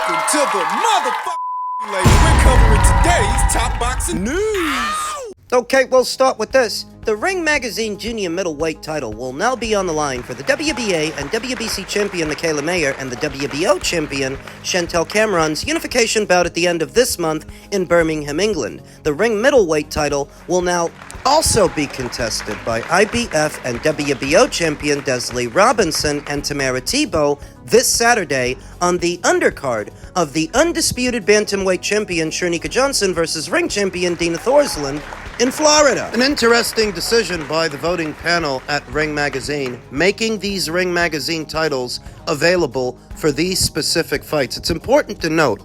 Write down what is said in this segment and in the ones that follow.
Welcome to the motherfucking lady. We're covering today's top boxing news. Okay, we'll start with this. The Ring Magazine Junior Middleweight title will now be on the line for the WBA and WBC champion Michaela Mayer and the WBO champion Chantel Cameron's unification bout at the end of this month in Birmingham, England. The Ring Middleweight title will now also be contested by IBF and WBO champion Desley Robinson and Tamara Tebow this Saturday on the undercard of the undisputed bantamweight champion Shernika Johnson versus ring champion Dina Thorsland in Florida. An interesting decision by the voting panel at Ring Magazine, making these Ring Magazine titles available for these specific fights. It's important to note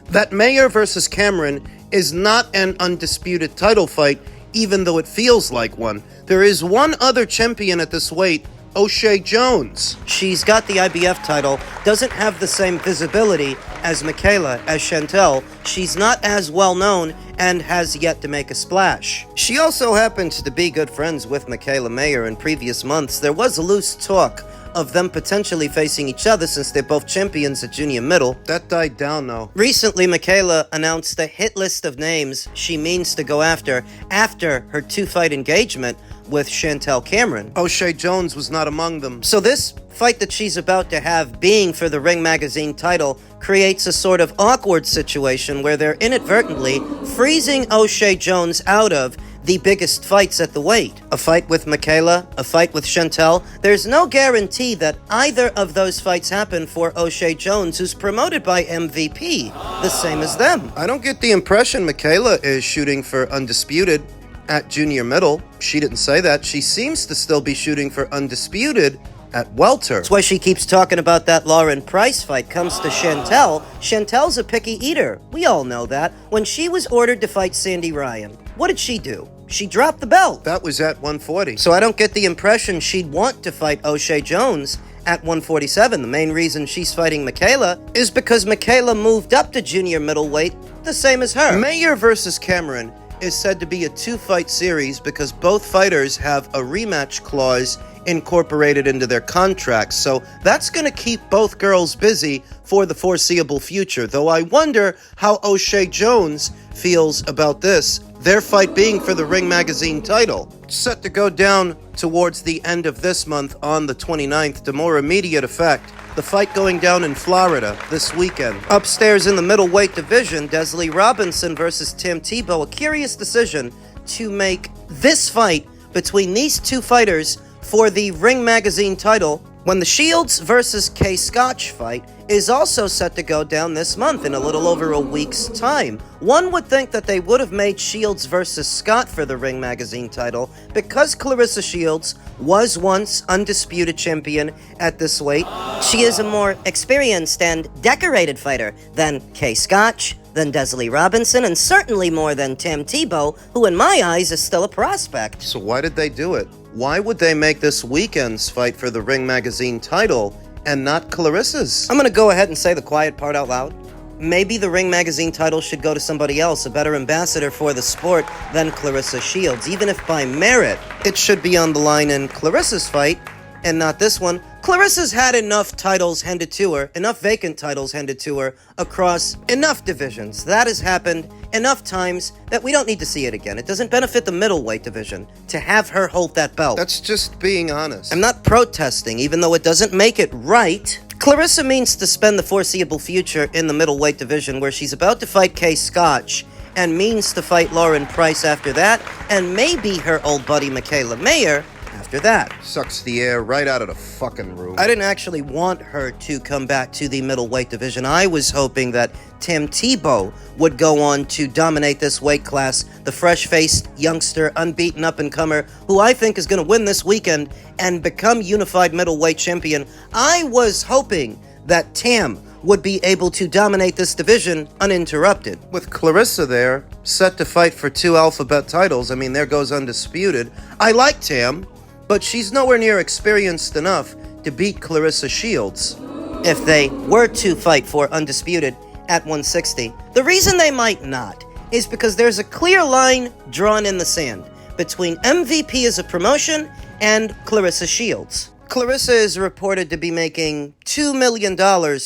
that Mayer versus Cameron is not an undisputed title fight, even though it feels like one. There is one other champion at this weight, O'Shea Jones. She's got the IBF title, doesn't have the same visibility as Michaela, as Chantel. She's not as well known and has yet to make a splash. She also happens to be good friends with Michaela Mayer. In previous months, there was loose talk of them potentially facing each other since they're both champions at junior middle. That died down though. Recently, Michaela announced a hit list of names she means to go after her two-fight engagement with Chantel Cameron. O'Shea Jones was not among them. So this fight that she's about to have, being for the Ring Magazine title, creates a sort of awkward situation where they're inadvertently freezing O'Shea Jones out of the biggest fights at the weight. A fight with Michaela, a fight with Chantel. There's no guarantee that either of those fights happen for O'Shea Jones, who's promoted by MVP, the same as them. I don't get the impression Michaela is shooting for undisputed at junior middle. She didn't say that. She seems to still be shooting for undisputed at welter. That's why she keeps talking about that Lauren Price fight. Comes to Chantel. Chantel's a picky eater. We all know that. When she was ordered to fight Sandy Ryan, what did she do? She dropped the belt. That was at 140. So I don't get the impression she'd want to fight O'Shea Jones at 147. The main reason she's fighting Michaela is because Michaela moved up to junior middleweight the same as her. Mayer versus Cameron is said to be a two-fight series because both fighters have a rematch clause incorporated into their contracts, so that's going to keep both girls busy for the foreseeable future, though I wonder how O'Shea Jones feels about this, their fight being for the Ring Magazine title. Set to go down towards the end of this month on the 29th, to more immediate effect, the fight going down in Florida this weekend. Upstairs in the middleweight division, Desley Robinson versus Tam Tebow, a curious decision to make this fight between these two fighters for the Ring Magazine title, when the Shields versus Kay Scotch fight is also set to go down this month in a little over a week's time. One would think that they would have made Shields versus Scott for the Ring Magazine title because Clarissa Shields was once undisputed champion at this weight. She is a more experienced and decorated fighter than Kay Scotch, than Desley Robinson, and certainly more than Tam Tebow, who in my eyes is still a prospect. So why did they do it? Why would they make this weekend's fight for the Ring Magazine title and not Clarissa's? I'm gonna go ahead and say the quiet part out loud. Maybe the Ring Magazine title should go to somebody else, a better ambassador for the sport than Clarissa Shields. Even if by merit, it should be on the line in Clarissa's fight and not this one. Clarissa's had enough titles handed to her, enough vacant titles handed to her across enough divisions. That has happened enough times that we don't need to see it again. It doesn't benefit the middleweight division to have her hold that belt. That's just being honest. I'm not protesting, even though it doesn't make it right. Clarissa means to spend the foreseeable future in the middleweight division, where she's about to fight Kay Scotch and means to fight Lauren Price after that, and maybe her old buddy Michaela Mayer after that. Sucks the air right out of the fucking room. I didn't actually want her to come back to the middleweight division. I was hoping that Tam Tebow would go on to dominate this weight class, the fresh-faced youngster, unbeaten up-and-comer, who I think is going to win this weekend and become unified middleweight champion. I was hoping that Tam would be able to dominate this division uninterrupted. With Clarissa there, set to fight for 2 alphabet titles, I mean, there goes undisputed. I like Tam, but she's nowhere near experienced enough to beat Clarissa Shields if they were to fight for undisputed at 160. The reason they might not is because there's a clear line drawn in the sand between MVP as a promotion and Clarissa Shields. Clarissa is reported to be making $2 million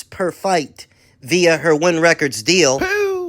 per fight via her Win Records deal.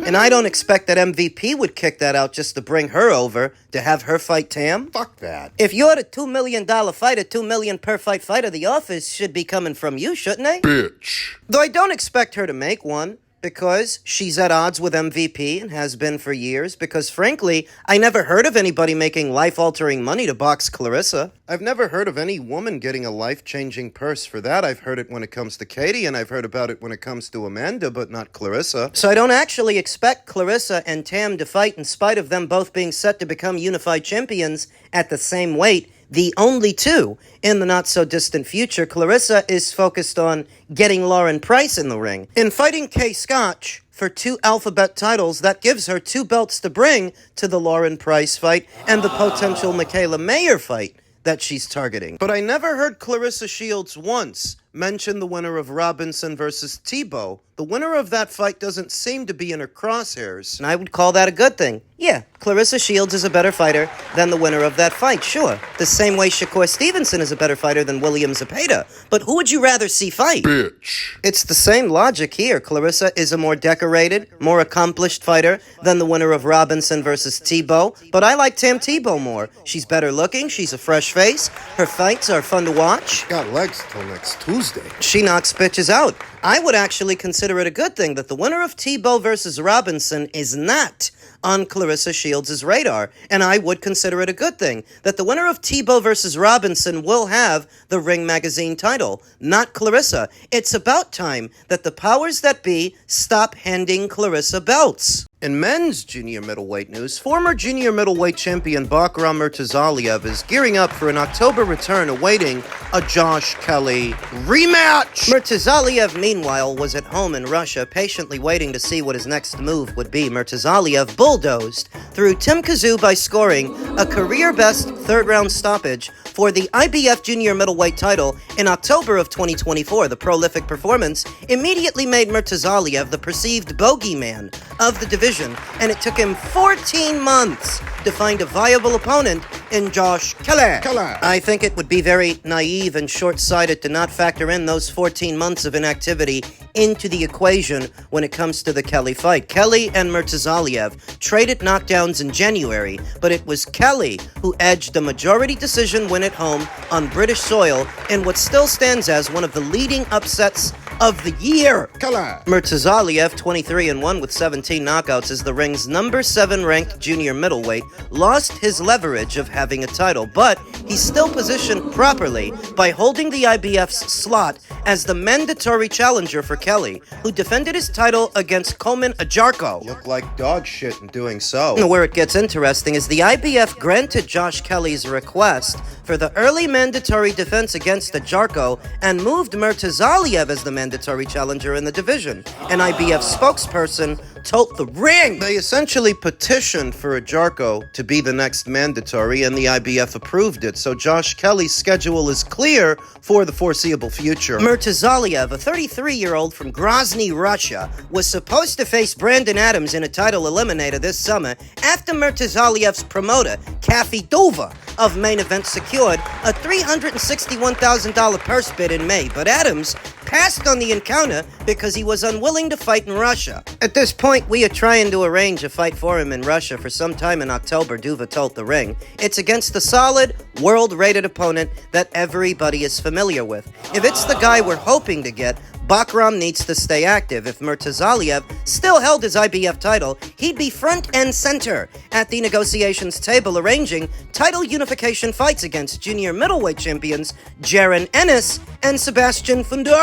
And I don't expect that MVP would kick that out just to bring her over to have her fight Tam. Fuck that. If you're the $2 million fighter, $2 million per fight fighter, the offers should be coming from you, shouldn't they? Bitch. Though I don't expect her to make one, because she's at odds with MVP and has been for years, because frankly, I never heard of anybody making life-altering money to box Clarissa. I've never heard of any woman getting a life-changing purse for that. I've heard it when it comes to Katie, and I've heard about it when it comes to Amanda, but not Clarissa. So I don't actually expect Clarissa and Tam to fight in spite of them both being set to become unified champions at the same weight. The only two in the not-so-distant future. Clarissa is focused on getting Lauren Price in the ring. In fighting Kay Scotch for 2 alphabet titles, that gives her 2 belts to bring to the Lauren Price fight and the potential Michaela Mayer fight that she's targeting. But I never heard Clarissa Shields once mention the winner of Robinson versus Tebow. The winner of that fight doesn't seem to be in her crosshairs. And I would call that a good thing. Yeah, Clarissa Shields is a better fighter than the winner of that fight, sure. The same way Shakur Stevenson is a better fighter than William Zepeda. But who would you rather see fight? Bitch. It's the same logic here. Clarissa is a more decorated, more accomplished fighter than the winner of Robinson versus Tebow. But I like Tam Tebow more. She's better looking, she's a fresh face, her fights are fun to watch. Got legs till next Tuesday. She knocks bitches out. I would actually consider it a good thing that the winner of Tebow versus Robinson is not on Clarissa Shields' radar. And I would consider it a good thing that the winner of Tebow versus Robinson will have the Ring Magazine title, not Clarissa. It's about time that the powers that be stop handing Clarissa belts. In men's junior middleweight news, former junior middleweight champion Bakram Murtazaliev is gearing up for an October return awaiting a Josh Kelly rematch. Murtazaliev, meanwhile, was at home in Russia, patiently waiting to see what his next move would be. Murtazaliev bulldozed through Tim Kazoo by scoring a career-best third-round stoppage for the IBF junior middleweight title in October of 2024. The prolific performance immediately made Murtazaliev the perceived bogeyman of the division, and it took him 14 months to find a viable opponent in Josh Kelly. I think it would be very naive and short-sighted to not factor in those 14 months of inactivity into the equation when it comes to the Kelly fight. Kelly and Murtazaliev traded knockdowns in January, but it was Kelly who edged a majority decision win at home on British soil in what still stands as one of the leading upsets of the year. Murtazaliev, 23-1 with 17 knockouts, is the ring's number 7 ranked junior middleweight, lost his leverage of having a title, but he's still positioned properly by holding the IBF's slot as the mandatory challenger for Kelly, who defended his title against Komen Ajarko. Look like dog shit in doing so. Where it gets interesting is the IBF granted Josh Kelly's request for the early mandatory defense against Ajarko and moved Murtazaliev as the mandatory challenger in the division. An IBF spokesperson told The Ring they essentially petitioned for Ajarko to be the next mandatory, and the IBF approved it, so Josh Kelly's schedule is clear for the foreseeable future. Murtazaliev, a 33-year-old from Grozny, Russia, was supposed to face Brandon Adams in a title eliminator this summer after Murtazaliev's promoter, Kathy Dova, of Main Event secured a $361,000 purse bid in May, but Adams passed on the encounter because he was unwilling to fight in Russia. At this point, we are trying to arrange a fight for him in Russia for some time in October, Duva told The Ring. It's against a solid, world-rated opponent that everybody is familiar with. If it's the guy we're hoping to get, Bakram needs to stay active. If Murtazaliev still held his IBF title, he'd be front and center at the negotiations table arranging title unification fights against junior middleweight champions Jaron Ennis and Sebastian Fundora.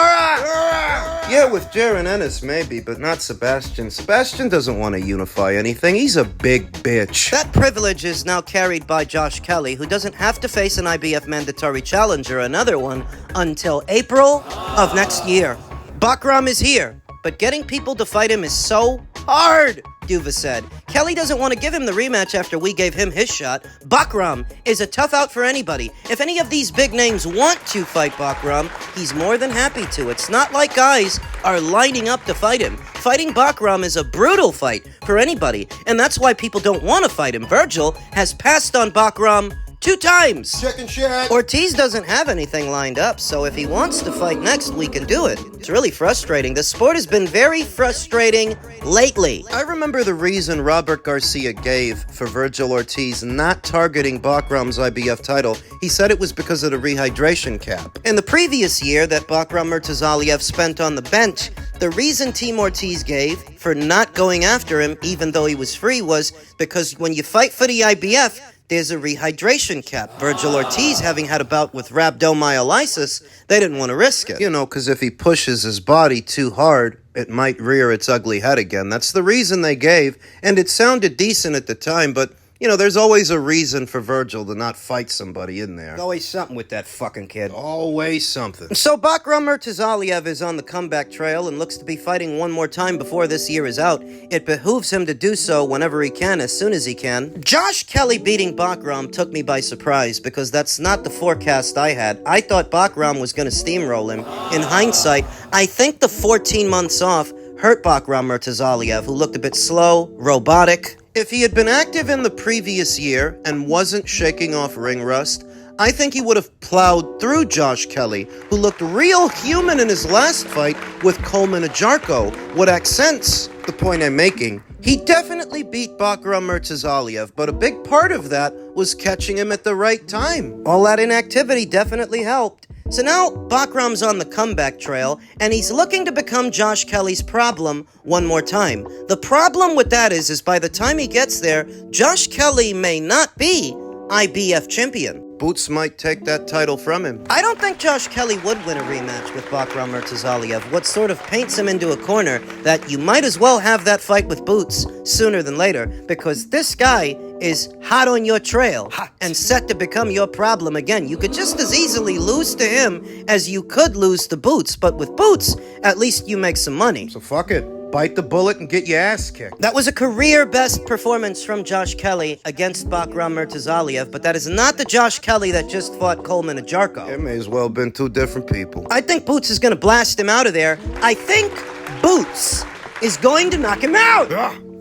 Yeah, with Jaron Ennis maybe, but not Sebastian. Sebastian doesn't want to unify anything. He's a big bitch. That privilege is now carried by Josh Kelly, who doesn't have to face an IBF mandatory challenger, another one, until April of next year. Bakram is here, but getting people to fight him is so hard, Duva said. Kelly doesn't want to give him the rematch after we gave him his shot. Bakram is a tough out for anybody. If any of these big names want to fight Bakram, he's more than happy to. It's not like guys are lining up to fight him. Fighting Bakram is a brutal fight for anybody, and that's why people don't want to fight him. Virgil has passed on Bakram 2 times. Check and check. Ortiz doesn't have anything lined up, so if he wants to fight next, we can do it. It's really frustrating. The sport has been very frustrating lately. I remember the reason Robert Garcia gave for Virgil Ortiz not targeting Bakram's IBF title. He said it was because of the rehydration cap. In the previous year that Bakram Murtazaliev spent on the bench, the reason Team Ortiz gave for not going after him, even though he was free, was because when you fight for the IBF, there's a rehydration cap. Virgil Ortiz, having had a bout with rhabdomyolysis, they didn't want to risk it. You know, because if he pushes his body too hard, it might rear its ugly head again. That's the reason they gave, and it sounded decent at the time, but you know, there's always a reason for Virgil to not fight somebody in there. Always something with that fucking kid. Always something. So Bakram Murtazaliev is on the comeback trail and looks to be fighting one more time before this year is out. It behooves him to do so whenever he can, as soon as he can. Josh Kelly beating Bakram took me by surprise because that's not the forecast I had. I thought Bakram was going to steamroll him. In hindsight, I think the 14 months off hurt Bakram Murtazaliev, who looked a bit slow, robotic. If he had been active in the previous year and wasn't shaking off ring rust, I think he would have plowed through Josh Kelly, who looked real human in his last fight with Coleman Ajarko. What accents the point I'm making? He definitely beat Bakram Murtazaliev, but a big part of that was catching him at the right time. All that inactivity definitely helped. So now Bakram's on the comeback trail, and he's looking to become Josh Kelly's problem one more time. The problem with that is by the time he gets there, Josh Kelly may not be IBF champion. Boots might take that title from him. I don't think Josh Kelly would win a rematch with Bakram Murtazaliev, what sort of paints him into a corner that you might as well have that fight with Boots sooner than later, because this guy is hot on your trail and set to become your problem again. You could just as easily lose to him as you could lose to Boots, but with Boots, at least you make some money. So fuck it. Bite the bullet and get your ass kicked. That was a career-best performance from Josh Kelly against Bakram Murtazaliev, but that is not the Josh Kelly that just fought Coleman Ajarko. It may as well have been 2 different people. I think Boots is going to blast him out of there. I think Boots is going to knock him out!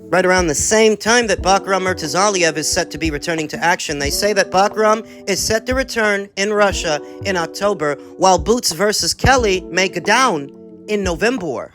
Right around the same time that Bakram Murtazaliev is set to be returning to action, they say that Bakram is set to return in Russia in October, while Boots versus Kelly may go down in November.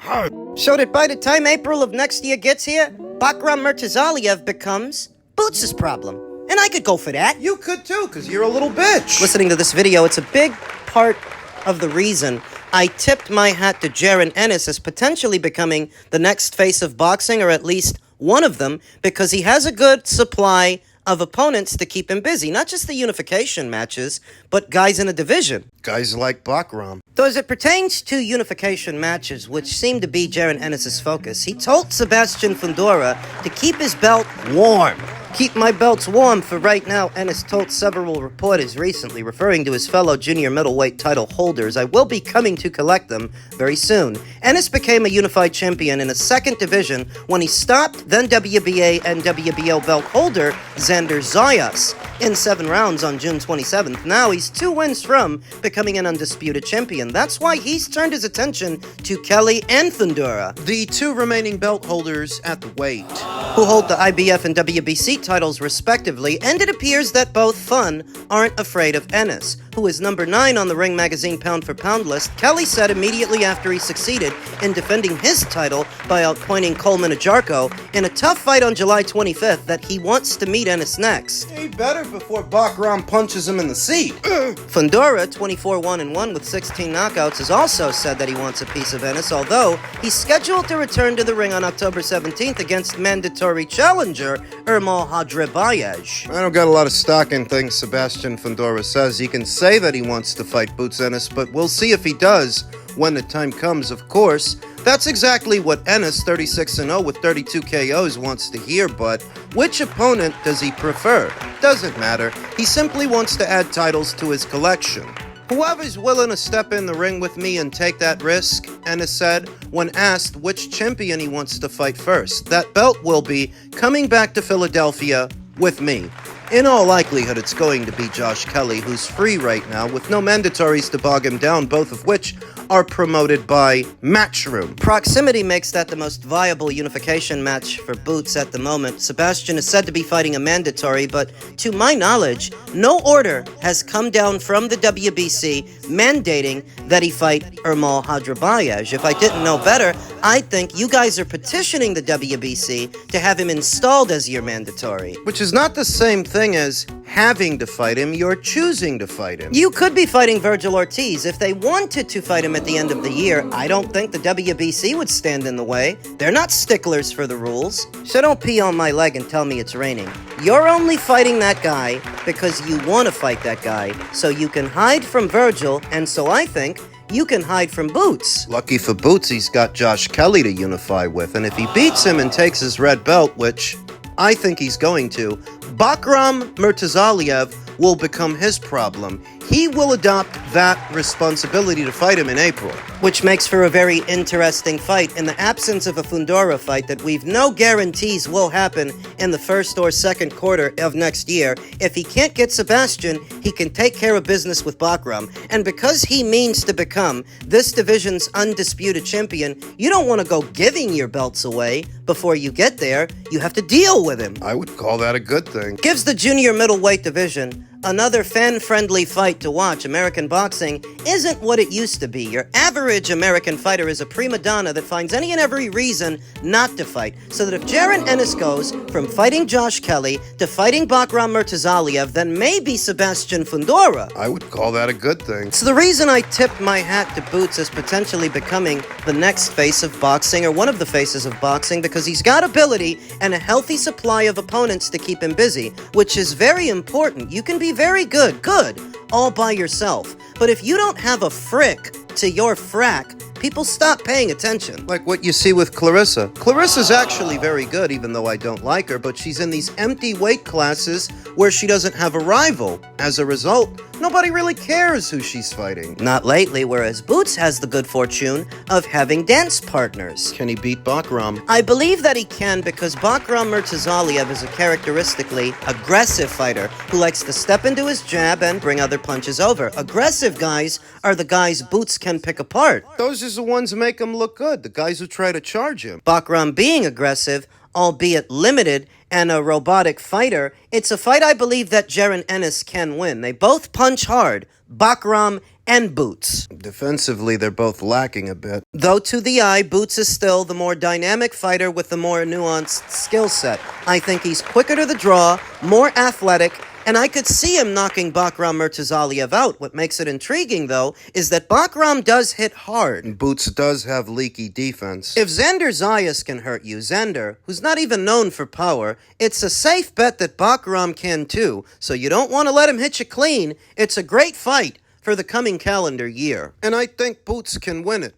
So that by the time April of next year gets here, Bakram Murtazaliev becomes Boots' problem. And I could go for that. You could too, because you're a little bitch. Listening to this video, it's a big part of the reason I tipped my hat to Jaron Ennis as potentially becoming the next face of boxing, or at least one of them, because he has a good supply of opponents to keep him busy. Not just the unification matches, but guys in a division. Guys like Bakram. Though as it pertains to unification matches, which seem to be Jaron Ennis' focus, he told Sebastian Fundora to keep his belt warm. Keep my belts warm for right now, Ennis told several reporters recently, referring to his fellow junior middleweight title holders. I will be coming to collect them very soon. Ennis became a unified champion in a second division when he stopped then WBA and WBO belt holder Xander Zayas in 7 rounds on June 27th. Now he's 2 wins from becoming an undisputed champion. That's why he's turned his attention to Kelly and Fundora, the 2 remaining belt holders at the weight, who hold the IBF and WBC titles respectively, and it appears that both Fun aren't afraid of Ennis, who is number 9 on the Ring Magazine pound-for-pound list. Kelly said immediately after he succeeded in defending his title by outpointing Coleman Ajarko in a tough fight on July 25th that he wants to meet Ennis next. He better before Bakram punches him in the seat. Fundora, 24-1-1 with 16 knockouts, has also said that he wants a piece of Ennis, although he's scheduled to return to the ring on October 17th against mandatory challenger Ermal Hadrebayej. I don't got a lot of stock in things Sebastian Fundora says. He can say that he wants to fight Boots Ennis, but we'll see if he does when the time comes, of course. That's exactly what Ennis, 36-0 with 32 KOs, wants to hear, but which opponent does he prefer? Doesn't matter. He simply wants to add titles to his collection. Whoever's willing to step in the ring with me and take that risk, Ennis said, when asked which champion he wants to fight first. That belt will be coming back to Philadelphia with me. In all likelihood, it's going to be Josh Kelly, who's free right now, with no mandatories to bog him down, both of which are promoted by Matchroom. Proximity makes that the most viable unification match for Boots at the moment. Sebastian is said to be fighting a mandatory, but to my knowledge, no order has come down from the WBC mandating that he fight Ermal Hadrabayev. If I didn't know better, I think you guys are petitioning the WBC to have him installed as your mandatory. Which is not the same thing as having to fight him, you're choosing to fight him. You could be fighting Virgil Ortiz. If they wanted to fight him at the end of the year, I don't think the WBC would stand in the way. They're not sticklers for the rules. So don't pee on my leg and tell me it's raining. You're only fighting that guy because you want to fight that guy, so you can hide from Virgil, and so I think you can hide from Boots. Lucky for Boots, he's got Josh Kelly to unify with, and if he beats him and takes his red belt, which I think he's going to, Bakram Murtazaliev will become his problem. He will adopt that responsibility to fight him in April. Which makes for a very interesting fight in the absence of a Fundora fight that we've no guarantees will happen in the first or second quarter of next year. If he can't get Sebastian, he can take care of business with Bakram. And because he means to become this division's undisputed champion, you don't want to go giving your belts away before you get there. You have to deal with him. I would call that a good thing. Gives the junior middleweight division another fan-friendly fight to watch. American boxing isn't what it used to be. Your average American fighter is a prima donna that finds any and every reason not to fight. So that if Jaron Ennis goes from fighting Josh Kelly to fighting Bakram Murtazaliev, then maybe Sebastian Fundora. I would call that a good thing. It's the reason I tipped my hat to Boots as potentially becoming the next face of boxing, or one of the faces of boxing, because he's got ability and a healthy supply of opponents to keep him busy, which is very important. You can be very good, all by yourself. But if you don't have a frick to your frack, people stop paying attention. Like what you see with Clarissa. Clarissa's actually very good, even though I don't like her, but she's in these empty weight classes where she doesn't have a rival. As a result, nobody really cares who she's fighting. Not lately, whereas Boots has the good fortune of having dance partners. Can he beat Bakram? I believe that he can, because Bakram Murtazaliev is a characteristically aggressive fighter who likes to step into his jab and bring other punches over. Aggressive guys are the guys Boots can pick apart. Those are the ones who make him look good, the guys who try to charge him. Bakram being aggressive, albeit limited, and a robotic fighter, it's a fight I believe that Jaron Ennis can win. They both punch hard, Bakram and Boots. Defensively, they're both lacking a bit. Though to the eye, Boots is still the more dynamic fighter with the more nuanced skill set. I think he's quicker to the draw, more athletic, and I could see him knocking Bakram Murtazaliev out. What makes it intriguing, though, is that Bakram does hit hard. And Boots does have leaky defense. If Xander Zayas can hurt you, Xander, who's not even known for power, it's a safe bet that Bakram can too, so you don't want to let him hit you clean. It's a great fight for the coming calendar year. And I think Boots can win it.